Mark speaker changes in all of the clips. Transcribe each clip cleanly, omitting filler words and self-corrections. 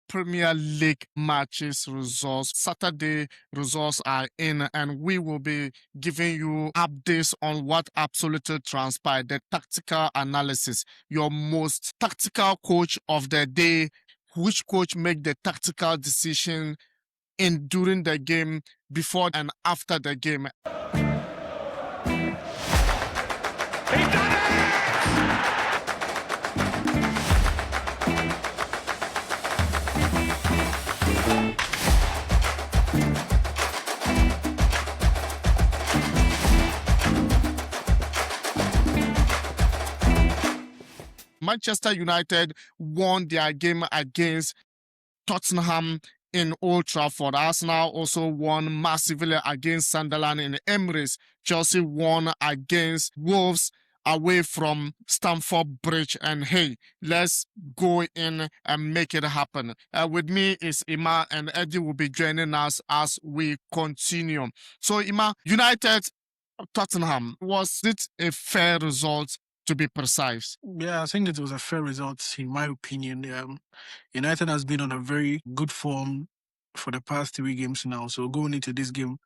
Speaker 1: Premier League matches results. Saturday results are in, and we will be giving you updates on what absolutely transpired, the tactical analysis, your most tactical coach of the day, which coach make the tactical decision in during the game, before and after the game. Manchester United won their game against Tottenham in Old Trafford. Arsenal also won massively against Sunderland in Emirates. Chelsea won against Wolves away from Stamford Bridge. And hey, let's go in and make it happen. With me is Ima, and Eddie will be joining us as we continue. So Ima, United, Tottenham, was it a fair result, to be precise?
Speaker 2: Yeah, I think it was a fair result in my opinion. United has been on a very good form for the past 3 games now. So going into this game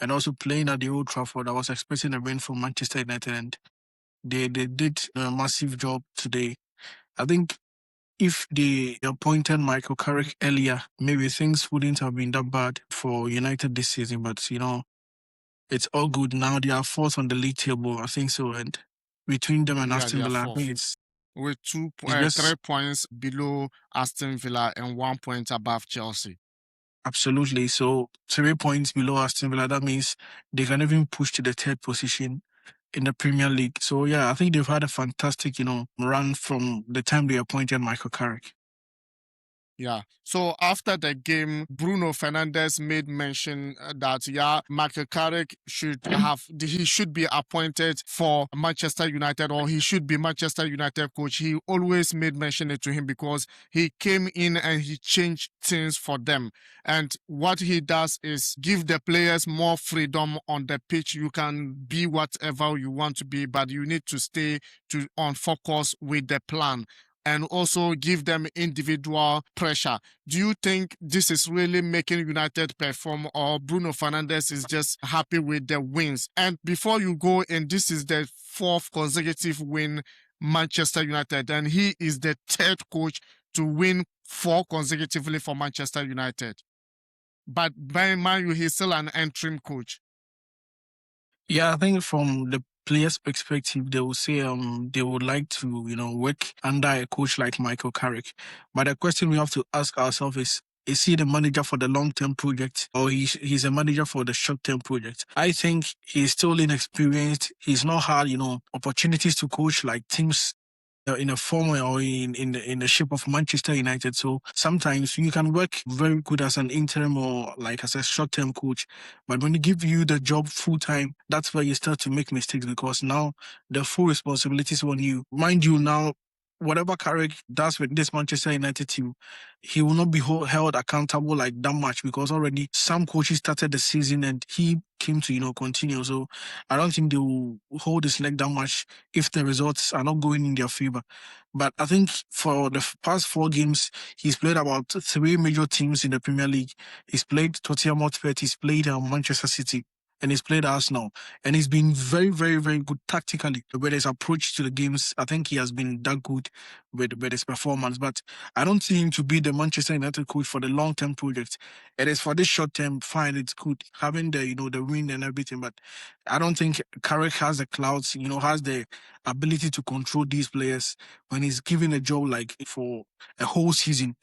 Speaker 2: and also playing at the Old Trafford, I was expecting a win from Manchester United, and they did a massive job today. I think if they appointed Michael Carrick earlier, maybe things wouldn't have been that bad for United this season. But it's all good now. They are fourth on the league table, I think so, and between them and Aston Villa, I think it's
Speaker 1: with
Speaker 2: just
Speaker 1: 3 points below Aston Villa and 1 point above Chelsea.
Speaker 2: absolutely. So 3 points below Aston Villa, that means they can even push to the third position in the Premier League. So yeah, I think they've had a fantastic, run from the time they appointed Michael Carrick.
Speaker 1: Yeah. So after the game, Bruno Fernandez made mention that Michael Carrick should be appointed for Manchester United, or he should be Manchester United coach. He always made mention it to him because he came in and he changed things for them. And what he does is give the players more freedom on the pitch. You can be whatever you want to be, but you need to stay on focus with the plan, and also give them individual pressure. Do you think this is really making United perform, or Bruno Fernandez is just happy with the wins? And before you go in, this is the 4th consecutive win Manchester United, and he is the 3rd coach to win 4 consecutively for Manchester United. But by mind you, he's still an interim coach.
Speaker 2: Yeah, I think from the players' perspective, they will say they would like to, work under a coach like Michael Carrick. But the question we have to ask ourselves is he the manager for the long-term project, or he's a manager for the short-term project? I think he's still inexperienced. He's not had, opportunities to coach like teams in a form or in the shape of Manchester United. So sometimes you can work very good as an interim or like as a short-term coach, but when you give you the job full-time, that's where you start to make mistakes, because now the full responsibilities on you. Mind you, now whatever Carrick does with this Manchester United team, he will not be held accountable like that much, because already some coaches started the season and he came to continue. So I don't think they will hold his leg that much if the results are not going in their favor. But I think for the past 4 games, he's played about 3 major teams in the Premier League. He's played Tottenham Hotspur, he's played Manchester City, and he's played Arsenal. And he's been very, very, very good tactically with his approach to the games. I think he has been that good with his performance. But I don't see him to be the Manchester United coach for the long-term project. It is for this short-term, fine, it's good, having the, the win and everything. But I don't think Carrick has the clouds, has the ability to control these players when he's given a job like for a whole season.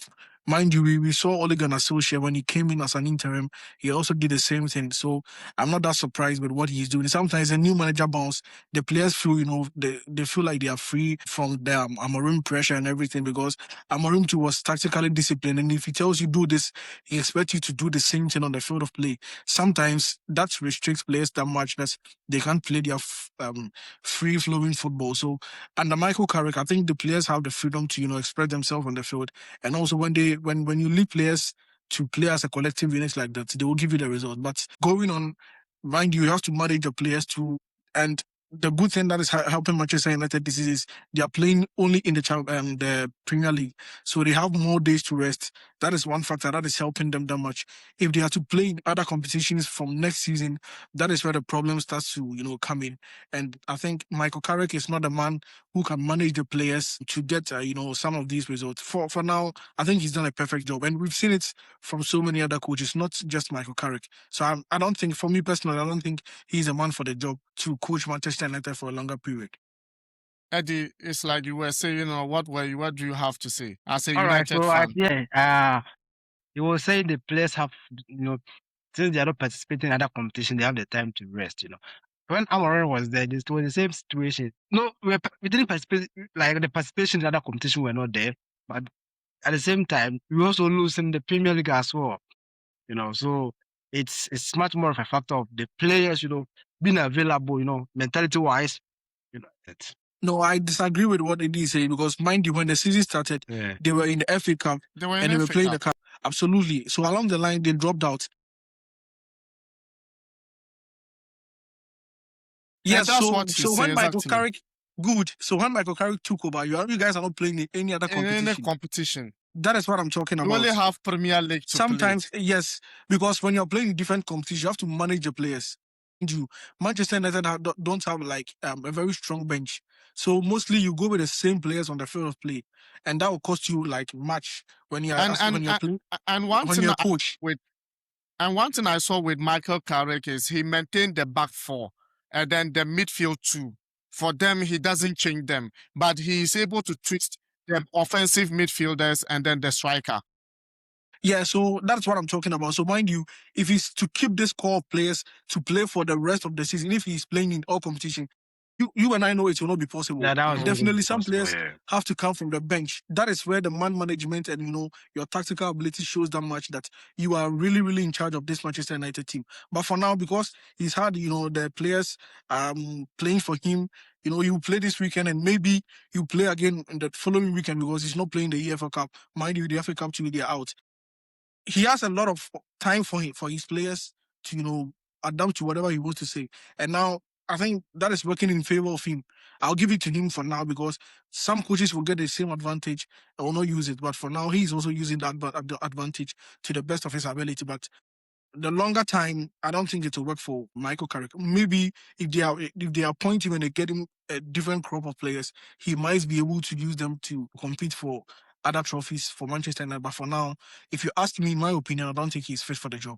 Speaker 2: Mind you, we saw Ole Gunnar Solskjaer when he came in as an interim. He also did the same thing. So I'm not that surprised with what he's doing. Sometimes a new manager bounce, the players feel, they feel like they are free from the Amorim pressure and everything, because Amorim too was tactically disciplined. And if he tells you do this, he expects you to do the same thing on the field of play. Sometimes that restricts players that much that they can't play their free-flowing football. So under Michael Carrick, I think the players have the freedom to, express themselves on the field. And also when you leave players to play as a collective unit like that, they will give you the result. But going on, mind you have to manage the players too. And the good thing that is helping Manchester United this is they are playing only in the Premier League. So they have more days to rest. That is one factor that is helping them that much. If they are to play in other competitions from next season, that is where the problem starts to, come in. And I think Michael Carrick is not a man who can manage the players to get, some of these results. For now, I think he's done a perfect job. And we've seen it from so many other coaches, not just Michael Carrick. So I don't think, for me personally, I don't think he's a man for the job to coach Manchester United for a longer period.
Speaker 1: Eddie, it's like you were saying, what do you have to say as a
Speaker 3: All right,
Speaker 1: United
Speaker 3: so
Speaker 1: fan?
Speaker 3: you were saying the players have, since they are not participating in other competition, they have the time to rest. When Amorim was there, this was the same situation. No, we didn't participate. Like the participation in other competition were not there, but at the same time, we also losing the Premier League as well. So it's much more of a factor of the players, being available, mentality wise. It's
Speaker 2: No, I disagree with what Eddie is saying because, mind you, when the season started,
Speaker 3: yeah.
Speaker 2: they were in the FA Cup
Speaker 1: They were in
Speaker 2: and they were
Speaker 1: FA
Speaker 2: playing
Speaker 1: Cup.
Speaker 2: the Cup. Absolutely. So along the line, they dropped out. Yes,
Speaker 1: That's
Speaker 2: so
Speaker 1: what he's
Speaker 2: so when
Speaker 1: saying
Speaker 2: Michael
Speaker 1: exactly.
Speaker 2: Carrick so when Michael Carrick took over, you guys are not playing in any other
Speaker 1: In any
Speaker 2: competition.
Speaker 1: competition,
Speaker 2: That is what I'm talking
Speaker 1: you
Speaker 2: about.
Speaker 1: only have Premier League to
Speaker 2: Sometimes,
Speaker 1: play.
Speaker 2: yes, because when you're playing in different competitions, you have to manage the players. Manchester United don't have like a very strong bench, so mostly you go with the same players on the field of play, and that will cost you like much when you're
Speaker 1: And and
Speaker 2: when you're
Speaker 1: and,
Speaker 2: playing
Speaker 1: and one
Speaker 2: when
Speaker 1: thing
Speaker 2: you're a coach.
Speaker 1: one thing I saw with Michael Carrick is he maintained the back four and then the midfield two. For them, he doesn't change them, but he is able to twist the offensive midfielders and then the striker.
Speaker 2: Yeah, so that's what I'm talking about. So mind you, if he's to keep this core of players to play for the rest of the season, if he's playing in all competition, you and I know it will not be possible.
Speaker 3: Yeah, that was
Speaker 1: No.
Speaker 2: Definitely, some
Speaker 3: possible.
Speaker 2: players
Speaker 3: Yeah.
Speaker 2: have to come from the bench. That is where the man management and your tactical ability shows that much that you are really, really in charge of this Manchester United team. But for now, because he's had the players playing for him, you play this weekend and maybe you play again in the following weekend because he's not playing the EFL Cup. Mind you, the EFL Cup too, they're out. He has a lot of time for his players to adapt to whatever he wants to say. And now I think that is working in favor of him. I'll give it to him for now because some coaches will get the same advantage and will not use it. But for now, he's also using that advantage to the best of his ability. But the longer time, I don't think it will work for Michael Carrick. Maybe if they appoint him and they get him a different crop of players, he might be able to use them to compete for other trophies for Manchester United. But for now, if you ask me, in my opinion, I don't think he's fit for the job.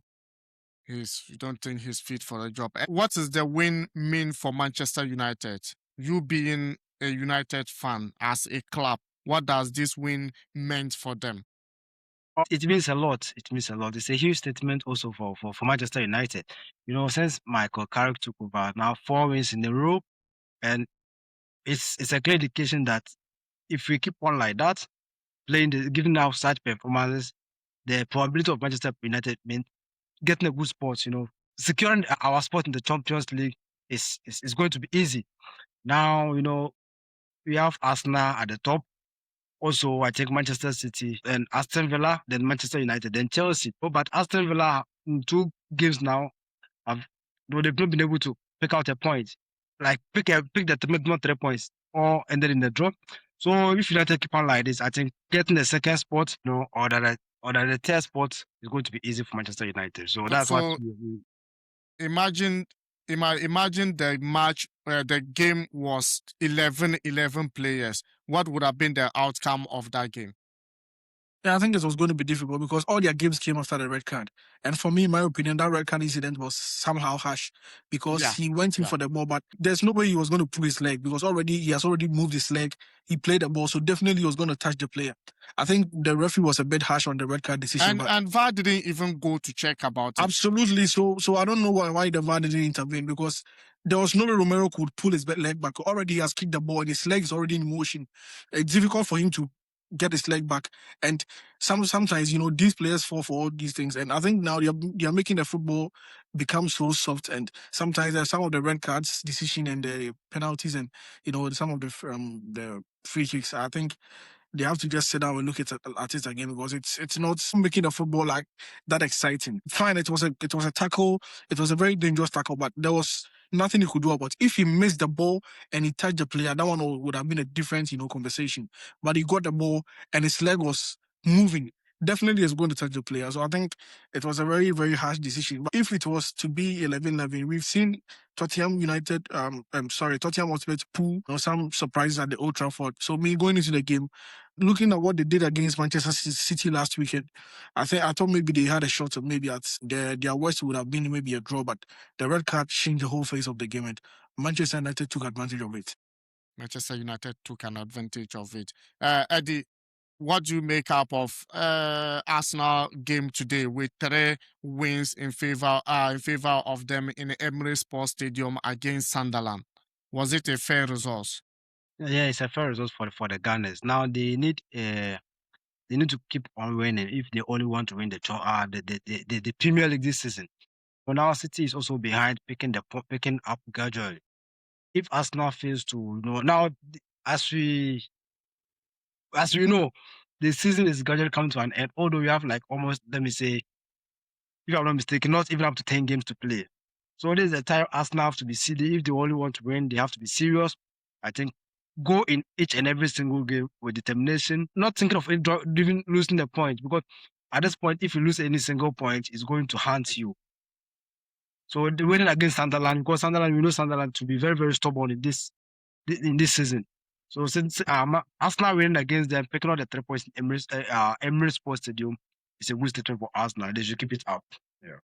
Speaker 1: You don't think he's fit for the job. What does the win mean for Manchester United? You being a United fan as a club, what does this win meant for them?
Speaker 3: It means a lot. It means a lot. It's a huge statement also for Manchester United. Since Michael Carrick took over, now 4 wins in a row, and it's a clear indication that if we keep on like that, giving out such performances, the probability of Manchester United getting a good spot, securing our spot in the Champions League is going to be easy. Now, we have Arsenal at the top. Also, I think Manchester City and Aston Villa, then Manchester United, then Chelsea. Oh, but Aston Villa in 2 games now have they've not been able to pick out a point. Like pick the not 3 points or ended in the draw. So if United keep on like this, I think getting the second spot, or the third spot is going to be easy for Manchester United. So that's what.
Speaker 1: Imagine the match where the game was 11 players. What would have been the outcome of that game?
Speaker 2: Yeah, I think it was going to be difficult because all their games came after the red card. And for me, in my opinion, that red card incident was somehow harsh because he went in for the ball, but there's no way he was going to pull his leg because he has already moved his leg. He played the ball, so definitely he was going to touch the player. I think the referee was a bit harsh on the red card decision.
Speaker 1: And VAR didn't even go to check about it.
Speaker 2: Absolutely. So I don't know why the VAR didn't intervene because there was no way Romero could pull his leg back. Already he has kicked the ball and his leg is already in motion. It's difficult for him to get his leg back. And sometimes, these players fall for all these things. And I think now they are making the football become so soft. And sometimes there's some of the red cards decision and the penalties and, some of the free kicks. I think they have to just sit down and look at it again because it's not making the football like that exciting. Fine, it was a tackle, it was a very dangerous tackle, but there was nothing he could do about it. If he missed the ball and he touched the player, that one would have been a different, conversation. But he got the ball and his leg was moving. definitely is going to touch the player. So I think it was a very, very harsh decision. But if it was to be 11-11, we've seen Tottenham United, Tottenham Hotspur pull some surprises at the Old Trafford. So me going into the game, looking at what they did against Manchester City last weekend, I thought maybe they had a shot of maybe at their worst would have been maybe a draw, but the red card changed the whole face of the game, and Manchester United took advantage of it.
Speaker 1: Manchester United took an advantage of it. Eddie, what do you make up of Arsenal game today with 3 wins in favor of them in the Emirates Sports Stadium against Sunderland? Was it a fair result?
Speaker 3: Yeah, it's a fair result for the Gunners. Now they need to keep on winning if they only want to win the Premier League this season. So now City is also behind, picking up gradually. If Arsenal fails to, now as we know, the season is gradually coming to an end. Although we have like almost, let me say, if I'm not mistaken, not even up to 10 games to play. So this is the time Arsenal have to be silly. If they only want to win, they have to be serious. I think go in each and every single game with determination, not thinking of even losing the point, because at this point, if you lose any single point, it's going to haunt you. So the winning against Sunderland, because Sunderland, we know Sunderland to be very, very stubborn in this season. So since Arsenal winning against them, picking up the 3 points in Emirates Sports Stadium, it's a good statement for Arsenal. They should keep it up. Yeah.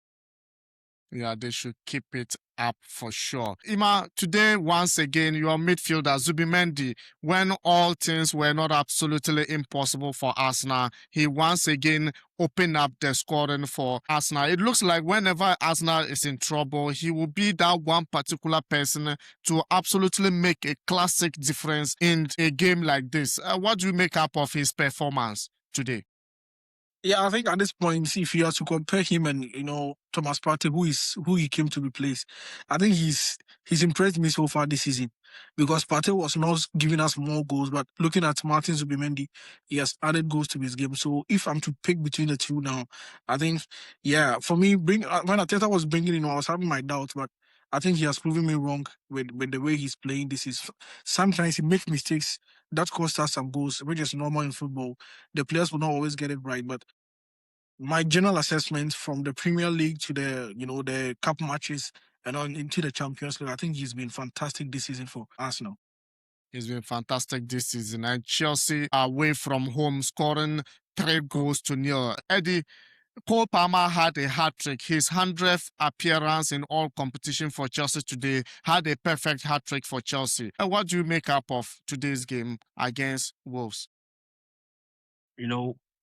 Speaker 1: Yeah, they should keep it up for sure. Ima, today, once again, your midfielder, Zubimendi, when all things were not absolutely impossible for Arsenal, he once again opened up the scoring for Arsenal. It looks like whenever Arsenal is in trouble, he will be that one particular person to absolutely make a classic difference in a game like this. What do you make up of his performance today?
Speaker 2: Yeah, I think at this point, if you have to compare him and Thomas Partey, who he came to replace, I think he's impressed me so far this season, because Partey was not giving us more goals, but looking at Martin Zubimendi, he has added goals to his game. So if I'm to pick between the two now, I think for me, when Ateta was bringing I was having my doubts, but I think he has proven me wrong with the way he's playing. Sometimes he makes mistakes that cost us some goals, which is normal in football. The players will not always get it right, but my general assessment from the Premier League to the cup matches and on into the Champions League, I think he's been fantastic this season for Arsenal.
Speaker 1: He's been fantastic this season. And Chelsea away from home scoring 3-0. Eddie, Cole Palmer had a hat-trick. His 100th appearance in all competition for Chelsea today, had a perfect hat-trick for Chelsea. What do you make up of today's game against Wolves?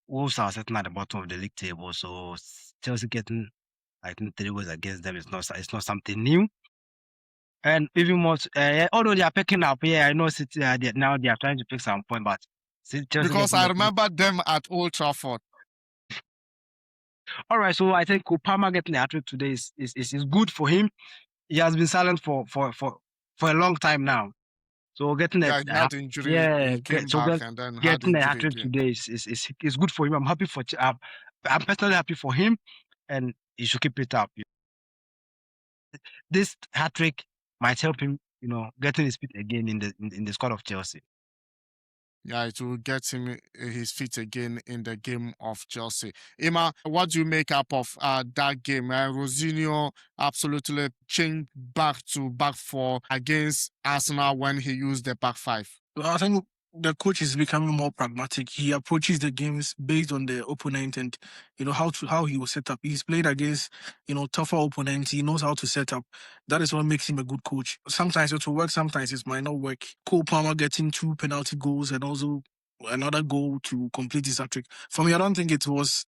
Speaker 3: Wolves are sitting at the bottom of the league table, so Chelsea getting, I think, 3 goals against them it's not something new. And even more, although they are picking up, I know City now they are trying to pick some point, but Chelsea
Speaker 1: Because I remember them at Old Trafford.
Speaker 3: All right, so I think Kupama getting the hat-trick today is good for him. He has been silent for a long time now. So getting
Speaker 1: he had injury, he came back and then
Speaker 3: getting the
Speaker 1: hat-trick
Speaker 3: today is good for him. I'm happy for I'm personally happy for him, and he should keep it up. This hat-trick might help him, getting his feet again in the squad of Chelsea.
Speaker 1: Yeah, it will get him his feet again in the game of Chelsea. Ima, what do you make up of that game? Rosinho absolutely changed back to back 4 against Arsenal when he used the back 5.
Speaker 2: Well, I think the coach is becoming more pragmatic. He approaches the games based on the opponent and how he will set up. He's played against tougher opponents. He knows how to set up. That is what makes him a good coach. Sometimes it will work, sometimes it might not work. Cole Palmer getting 2 penalty goals and also another goal to complete his hat-trick. For me, I don't think it was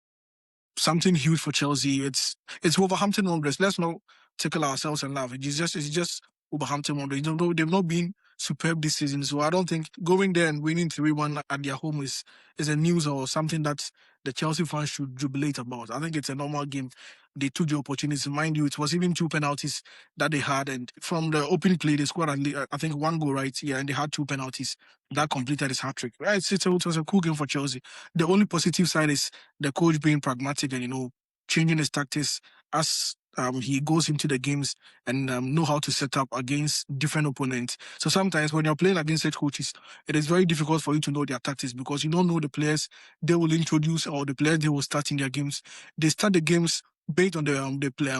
Speaker 2: something huge for Chelsea. It's Wolverhampton Wanderers. Let's not tickle ourselves and laugh. It's just Wolverhampton Wanderers. They've not been superb this season, so I don't think going there and winning 3-1 at their home is a news or something that the Chelsea fans should jubilate about. I think it's a normal game. They took the opportunity. Mind you, it was even 2 penalties that they had, and from the opening play, they scored I think 1 goal, right? Yeah, and they had 2 penalties that completed his hat-trick. Right? It was a cool game for Chelsea. The only positive side is the coach being pragmatic and changing his tactics as he goes into the games and know how to set up against different opponents. So sometimes when you're playing against head coaches, it is very difficult for you to know their tactics because you don't know the players they will introduce or the players they will start in their games. They start the games based on the play.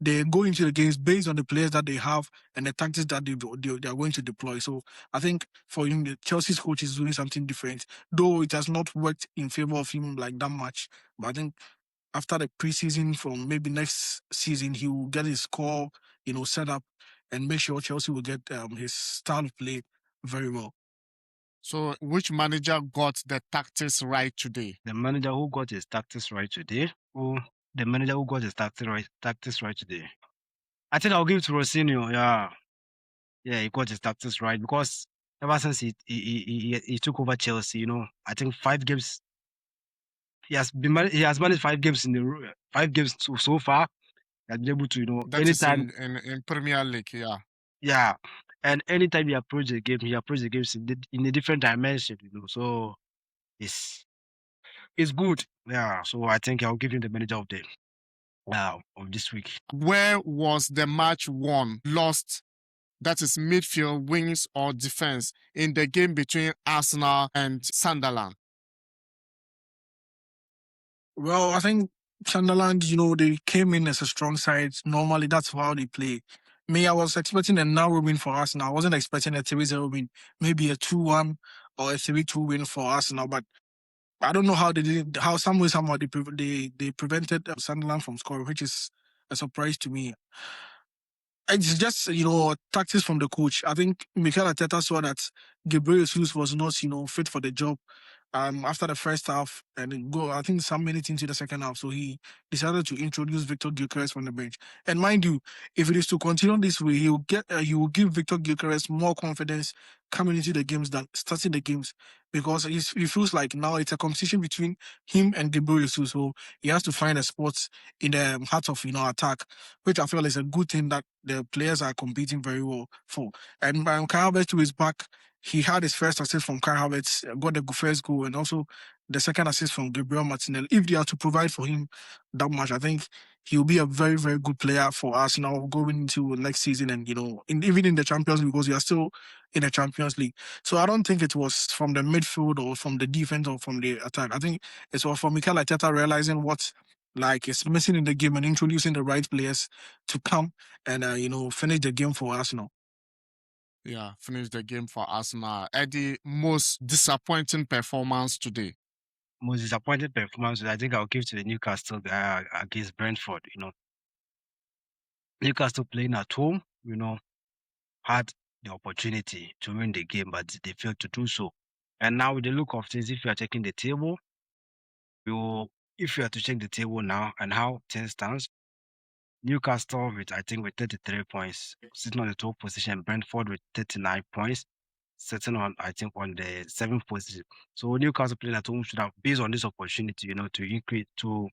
Speaker 2: They go into the games based on the players that they have and the tactics that they are going to deploy. So I think for him, the Chelsea's coach is doing something different, though it has not worked in favor of him like that much. But I think after the preseason, from maybe next season, he will get his core, set up and make sure Chelsea will get his style of play very well.
Speaker 1: So, which manager got the tactics right today?
Speaker 3: The manager who got his tactics right today. The manager who got his tactics right today. I think I'll give it to Rosinho. Yeah, he got his tactics right because ever since he took over Chelsea, I think 5 games. He has managed 5 games 5 games so far. He has been able to,
Speaker 1: That is
Speaker 3: anytime.
Speaker 1: in Premier League, yeah.
Speaker 3: Yeah, and anytime he approach the game, in a different dimension, So it's good. Yeah, so I think I'll give him the manager of this week.
Speaker 1: Where was the match won, lost? That is midfield, wings, or defense in the game between Arsenal and Sunderland?
Speaker 2: Well, I think Sunderland, they came in as a strong side. Normally, that's how they play. Me, I was expecting a narrow win for Arsenal. I wasn't expecting a 3-0 win, maybe a 2-1 or a 3-2 win for Arsenal. But I don't know how they did, how some way, somehow they prevented Sunderland from scoring, which is a surprise to me. It's just, tactics from the coach. I think Mikel Arteta saw that Gabriel Jesus was not, fit for the job after the first half and then I think some minutes into the second half. So he decided to introduce Victor Gyökeres from the bench. And mind you, if it is to continue this way, he will give Victor Gyökeres more confidence coming into the games than starting the games because he feels like now it's a competition between him and Gabriel Jesus. So he has to find a spot in the heart of, attack, which I feel is a good thing that the players are competing very well for. And Kai Havertz is back. He had his first assist from Kai Havertz, got the first goal, and also the second assist from Gabriel Martinelli. If they are to provide for him that much, I think he'll be a very, very good player for Arsenal going into next season and, even in the Champions League because we are still in the Champions League. So I don't think it was from the midfield or from the defense or from the attack. I think it's all from Mikel Arteta realizing what is missing in the game and introducing the right players to come and, finish the game for Arsenal.
Speaker 1: Yeah, finish the game for Arsenal. Eddie, most disappointing performance today?
Speaker 3: Most disappointed performance, I think I'll give to the Newcastle against Brentford. Newcastle playing at home, had the opportunity to win the game, but they failed to do so. And now with the look of things, if you are checking the table, if you are to check the table now and how things stands, Newcastle with 33 points, sitting on the top position, Brentford with 39 points, sitting on the 7th position. So Newcastle playing at home should have, based on this opportunity, to increase, to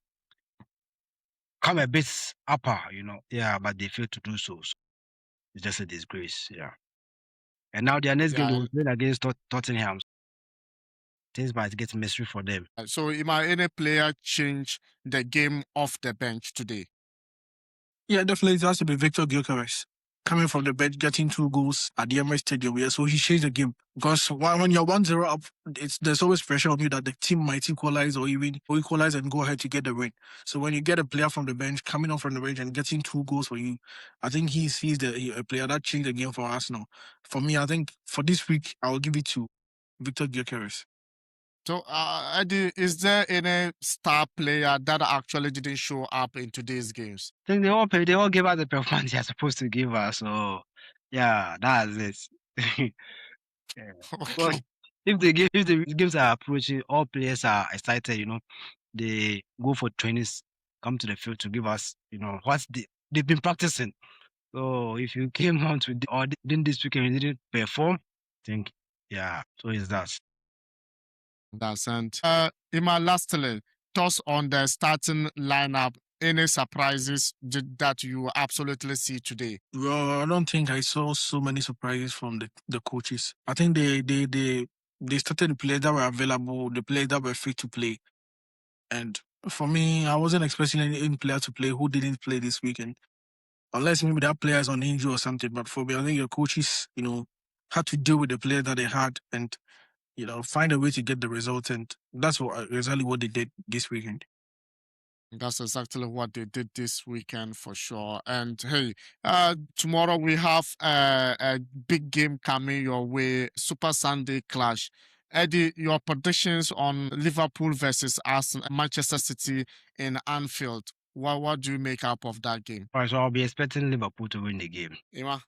Speaker 3: come a bit upper, but they failed to do so. So it's just a disgrace, yeah. And now their next game they will play against Tottenham. Things might get messy for them.
Speaker 1: So, might any player change the game off the bench today?
Speaker 2: Yeah, definitely it has to be Victor Gyökeres. Coming from the bench, getting 2 goals at the Emirates Stadium. Yeah, so he changed the game. Because when you're 1-0 up, there's always pressure on you that the team might equalize or even equalize and go ahead to get the win. So when you get a player from the bench, coming off from the bench and getting 2 goals for you, I think he's a player that changed the game for Arsenal. For me, I think for this week, I will give it to Victor Gyökeres.
Speaker 1: So, Eddie, is there any star player that actually didn't show up in today's games?
Speaker 3: I think they all give us the performance they're supposed to give us. So, yeah, that's it. Yeah. Well,
Speaker 1: Okay.
Speaker 3: if the games are approaching, all players are excited. They go for trainings, come to the field to give us, what they've been practicing. So if you came on to or didn't this weekend you didn't perform, I think, yeah. So is that.
Speaker 1: That's and Ima, lastly, thoughts on the starting lineup. Any surprises that you absolutely see today?
Speaker 2: Well, I don't think I saw so many surprises from the coaches. I think they started the players that were available, the players that were free to play. And For me, I wasn't expecting any player to play who didn't play this weekend. Unless maybe that player is on injury or something. But for me, I think your coaches, had to deal with the player that they had and, find a way to get the result. And that's exactly what they did this weekend.
Speaker 1: That's exactly what they did this weekend for sure. And hey, tomorrow we have a big game coming your way, Super Sunday clash. Eddie, your predictions on Liverpool versus Arsenal, Manchester City in Anfield. What do you make up of that game?
Speaker 3: All right, so I'll be expecting Liverpool to win the game.
Speaker 1: Ima,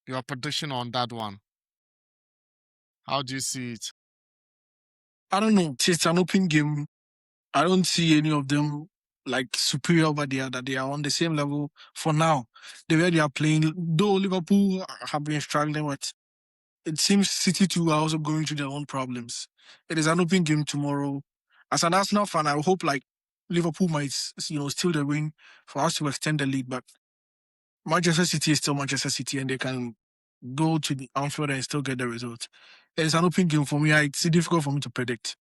Speaker 1: your prediction on that one. How do you see it?
Speaker 2: I don't know. It's an open game. I don't see any of them like superior over there, that they are on the same level for now. The way they are playing, though Liverpool have been struggling with, it seems City too are also going through their own problems. It is an open game tomorrow. As an Arsenal fan, I hope like Liverpool might, steal the win for us to extend the lead. But Manchester City is still Manchester City, and they can go to the Anfield and still get the result. It is an open game for me. It's difficult for me to predict.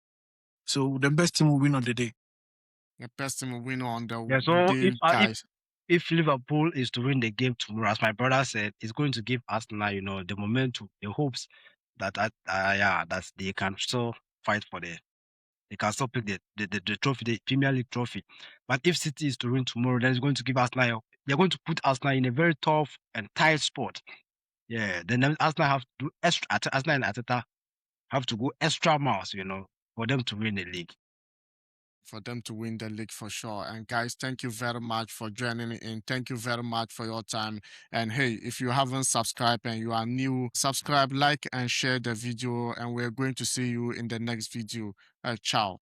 Speaker 2: So the best team will win on the day.
Speaker 1: The best team will win on the
Speaker 3: Yeah, so
Speaker 1: day, guys.
Speaker 3: if Liverpool is to win the game tomorrow, as my brother said, it's going to give Arsenal, the momentum, the hopes that that they can still fight for they can still pick the trophy, the Premier League trophy. But if City is to win tomorrow, then it's going to give Arsenal, they're going to put Arsenal in a very tough and tight spot. Yeah, then Arsenal have to do extra. Arsenal and Arteta have to go extra miles, for them to win the league.
Speaker 1: For them to win the league for sure. And guys, thank you very much for joining in. Thank you very much for your time. And hey, if you haven't subscribed and you are new, subscribe, like, and share the video. And we're going to see you in the next video. Ciao.